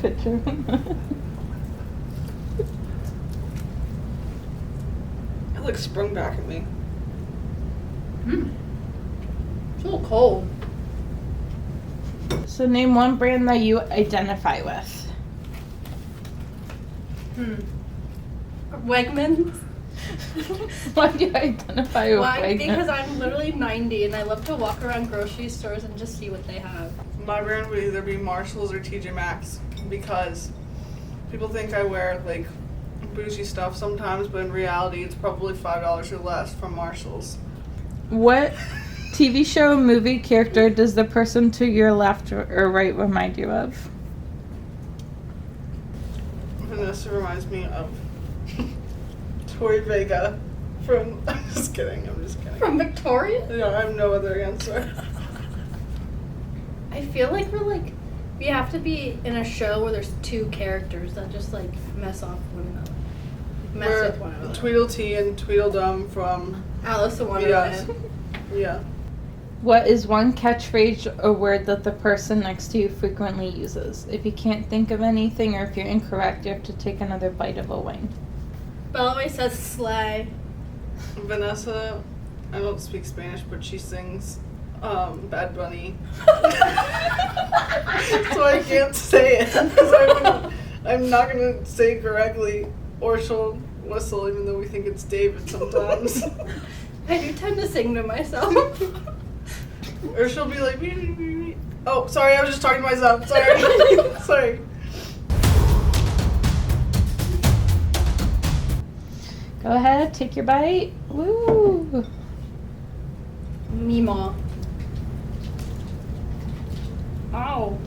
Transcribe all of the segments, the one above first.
picture. It like sprung back at me. It's a little cold. So name one brand that you identify with. Wegmans. Why do you identify with Why? Wegmans? Because I'm literally 90 and I love to walk around grocery stores and just see what they have. My brand would either be Marshalls or TJ Maxx because people think I wear like bougie stuff sometimes, but in reality it's probably $5 or less from Marshalls. What TV show, movie character does the person to your left or right remind you of? Vanessa reminds me of Tori Vega from... I'm just kidding. From Victoria? No, I have no other answer. I feel like we have to be in a show where there's two characters that just like mess off one another. With one another. Tweedledee and Tweedledum from Alice in Yes. Wonderland. Yeah. What is one catchphrase or word that the person next to you frequently uses? If you can't think of anything or if you're incorrect, you have to take another bite of a wing. Bella always says slay. Vanessa, I don't speak Spanish, but she sings Bad Bunny. So I can't say it because I'm not going to say it correctly, or she'll whistle even though we think it's David sometimes. I do tend to sing to myself. Or she'll be like, oh, sorry, I was just talking to myself. Sorry. Sorry. Go ahead, take your bite. Woo! Meemaw. Ow.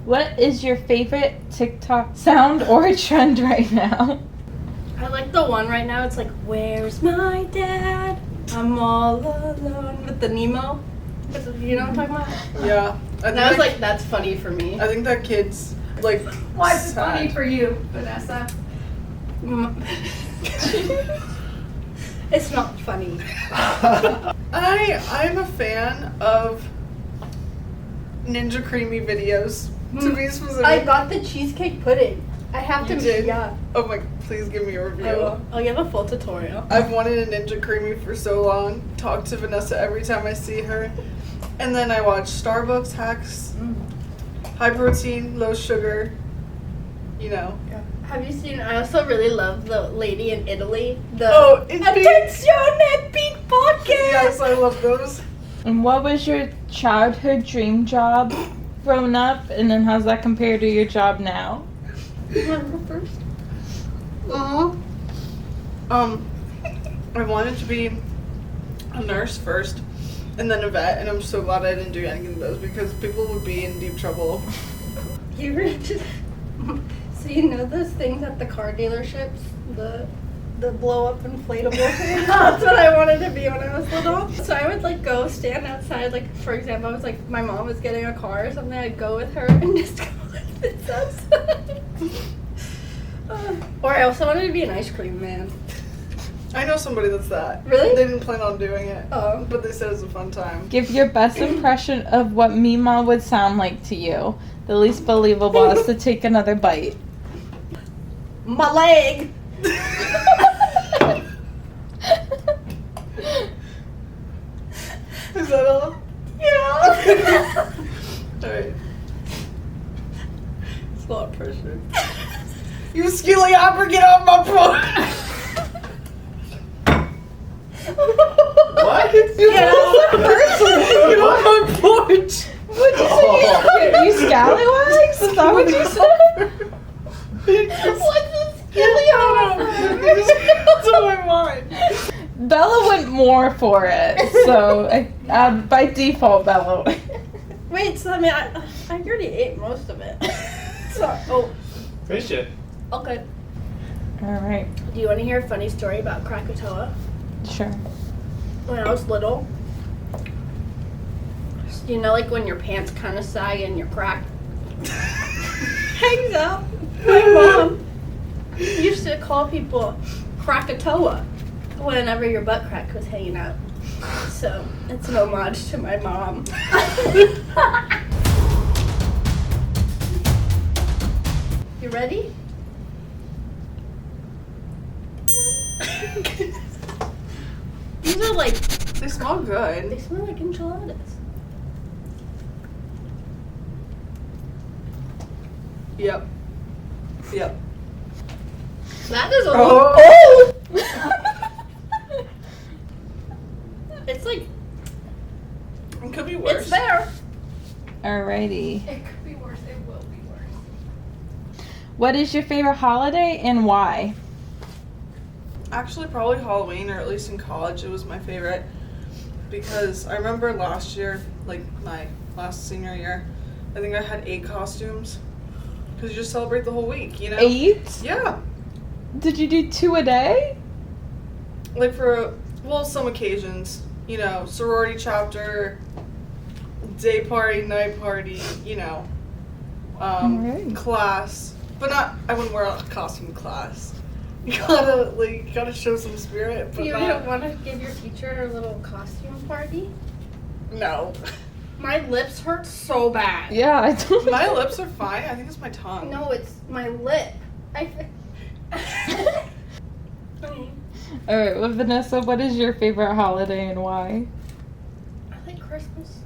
What is your favorite TikTok sound or trend right now? I like the one right now. It's like, where's my dad? I'm all alone with the Nemo. You know what I'm talking about? Yeah. And I was like, that's funny for me. I think that kid's like. Why is it sad. funny for you, Vanessa? It's not funny. I'm a fan of Ninja Creamy videos. To be specific. I got the cheesecake pudding. I have You to. did? Yeah. Oh my! Please give me a review. I will. I'll give a full tutorial. I've wanted a Ninja Creamy for so long. Talk to Vanessa every time I see her. And then I watch Starbucks hacks. High protein, low sugar. You know. Yeah. Have you seen? I also really love the lady in Italy. The it's Attenzione pickpocket. Yes, I love those. And what was your childhood dream job growing up? And then how's that compare to your job now? You want to go first? I wanted to be a nurse first, and then a vet, and I'm so glad I didn't do any of those because people would be in deep trouble. You were just. So you know those things at the car dealerships, the blow up inflatable thing. That's what I wanted to be when I was little. So I would like go stand outside. Like for example, I was like my mom was getting a car or something. I'd go with her and just go like this outside. Or I also wanted to be an ice cream man. I know somebody that's that. Really? They didn't plan on doing it. Oh. But they said it was a fun time. Give your best impression of what Meemaw would sound like to you. The least believable is to take another bite. My leg. Is that all? Yeah. Alright. It's a lot of pressure. You skilly hopper, get off my porch! What? Get off my porch! What'd you say? You scallywags? Is that what you said? What's this skilly It's on my mind. Bella went more for it, so by default, Bella. Wait, so I mean, I already ate most of it. Sorry. Oh, Finish it. okay. All right, Do you want to hear a funny story about Krakatoa? sure. When I was little, you know, like when your pants kind of sag and your crack hangs out. My mom used to call people Crackatoa whenever your butt crack was hanging out. So it's an homage to my mom. You ready? These are like, They smell they good. smell like enchiladas. Yep. Yep. That is a Oh. It's like, It could be worse. it's there. Alrighty. It could be worse. It will be worse. What is your favorite holiday and why? Actually, probably Halloween, or at least in college, it was my favorite. Because I remember last year, like my last senior year, I think I had 8 costumes. Because you just celebrate the whole week, you know? 8? Yeah. Did you do 2 a day? Like for, well, some occasions. You know, sorority chapter, day party, night party, you know. Alright. Class. But not, I wouldn't wear a costume in class. You gotta show some spirit, but You not, don't want to give your teacher a little costume party? no. My lips hurt so bad. Yeah, I don't My lips are fine. I think it's my tongue. No, it's my lip. Alright, well, Vanessa, what is your favorite holiday and why? I like Christmas.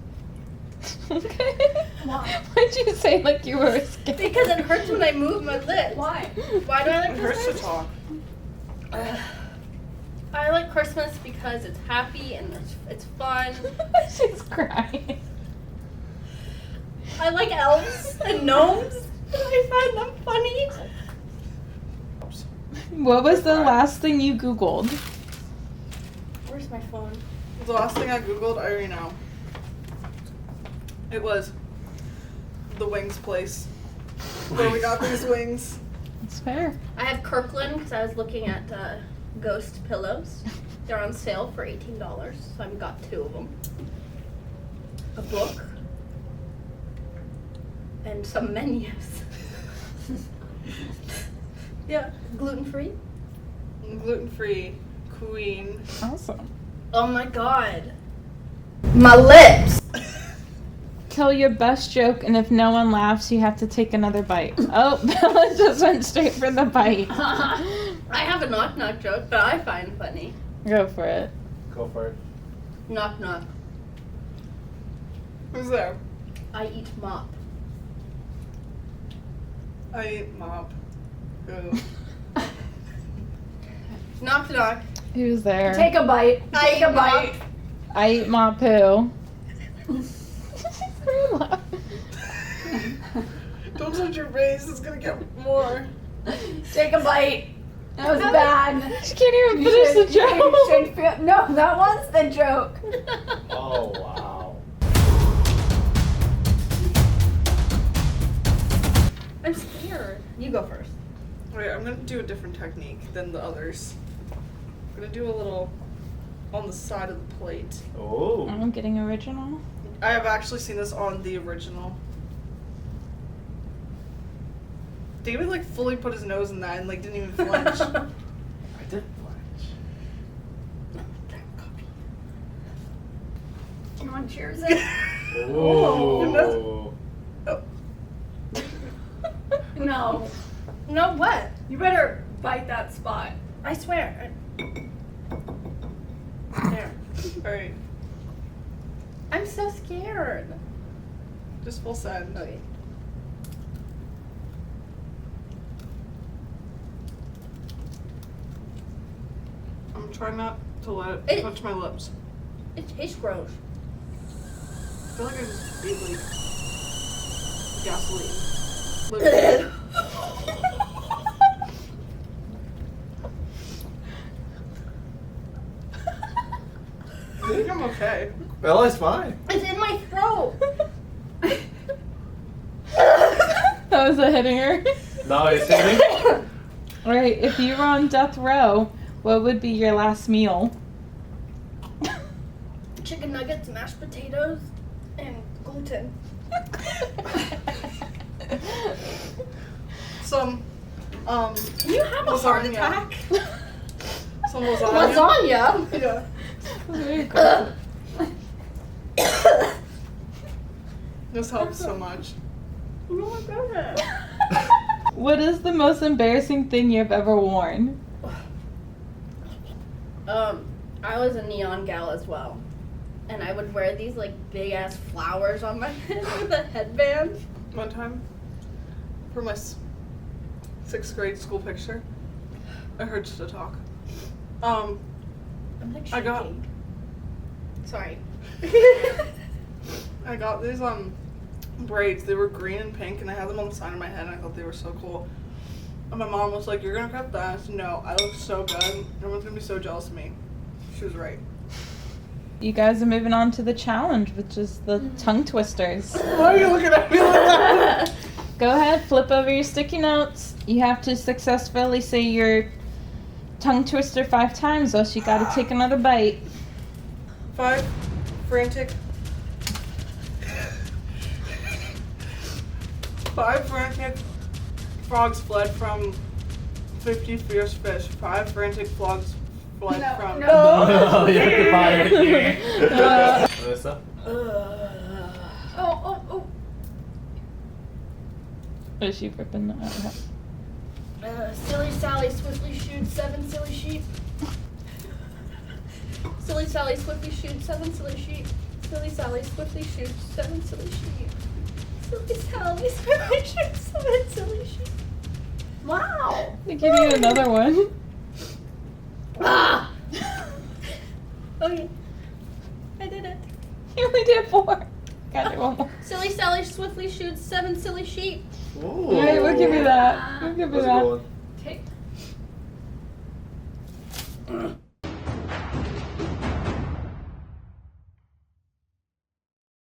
Okay. Why? Why'd you say like you were scared? Because it hurts when I move my lips. Why? Why do I like It hurts to Christmas? talk. I like Christmas because it's happy and it's fun. She's crying. I like elves and gnomes. I find them funny. What was the last thing you Googled? Where's my phone? The last thing I googled, I already know. It was the wings place. Where we got these wings. It's fair. I have Kirkland because I was looking at ghost pillows. They're on sale for $18, so I've got 2 of them. A book. And some menus. Yeah, gluten-free. Gluten-free. Queen. Awesome. Oh my god. My lips! Tell your best joke, and if no one laughs, you have to take another bite. Oh, Bella just went straight for the bite. I have a knock-knock joke that I find funny. Go for it. Go for it. Knock-knock. Who's there? I eat mop. I eat mop. Ooh. Knock-knock. Who's there? Take a bite. I Take eat a bite. I eat my poo. Don't touch your face, it's gonna get more. Take a bite. That was bad. She can't even finish the joke. No, that was the joke. Oh, wow. I'm scared. You go first. Wait, I'm gonna do a different technique than the others. I'm gonna do a little on the side of the plate. Oh. I'm getting original. I have actually seen this on the original. David like fully put his nose in that and like didn't even flinch. I did flinch. You want cheers it? Oh. No. No, what? You better bite that spot. I swear. There. Alright, I'm so scared. just full send. Okay. I'm trying not to let it It- touch my lips. It tastes gross. I feel like I just ate like gasoline. Literally. I think I'm okay. Bella's fine. It's in my throat. That was a hitting her. No, it's hitting. Alright, if you were on death row, what would be your last meal? Chicken nuggets, mashed potatoes, and gluten. Some, Can you have a heart lasagna. attack? Some lasagna. Lasagna? Yeah. Very aggressive. This helps so much. Oh my goodness. What is the most embarrassing thing you've ever worn? I was a neon gal as well. And I would wear these like big ass flowers on my head with a headband. One time, for my 6th grade school picture, I heard to talk. I'm like I got- shaking. Sorry. I got these braids. They were green and pink, and I had them on the side of my head, and I thought they were so cool. And my mom was like, "You're gonna cut that?" I said, "No, I look so good. Everyone's gonna be so jealous of me." She was right. You guys are moving on to the challenge, which is the tongue twisters. Why are you looking at me like that? Go ahead, flip over your sticky notes. You have to successfully say your tongue twister 5 times, else you gotta take another bite. 5, frantic. 5 frantic frogs fled from 50 fierce fish. 5 frantic frogs fled from. Oh, you have to buy it. Vanessa? Oh. Is she ripping that out? Silly Sally swiftly shoots 7 silly sheep. Silly Sally swiftly shoots 7 silly sheep. Silly Sally swiftly shoots 7 silly sheep. Silly Sally swiftly shoots 7 silly sheep. Wow. I think you need another one. Ah. Okay. I did it. You only did 4. Gotta do one more. Silly Sally swiftly shoots 7 silly sheep. Ooh. Alright, we'll give you that. We'll give you That's a that. good one.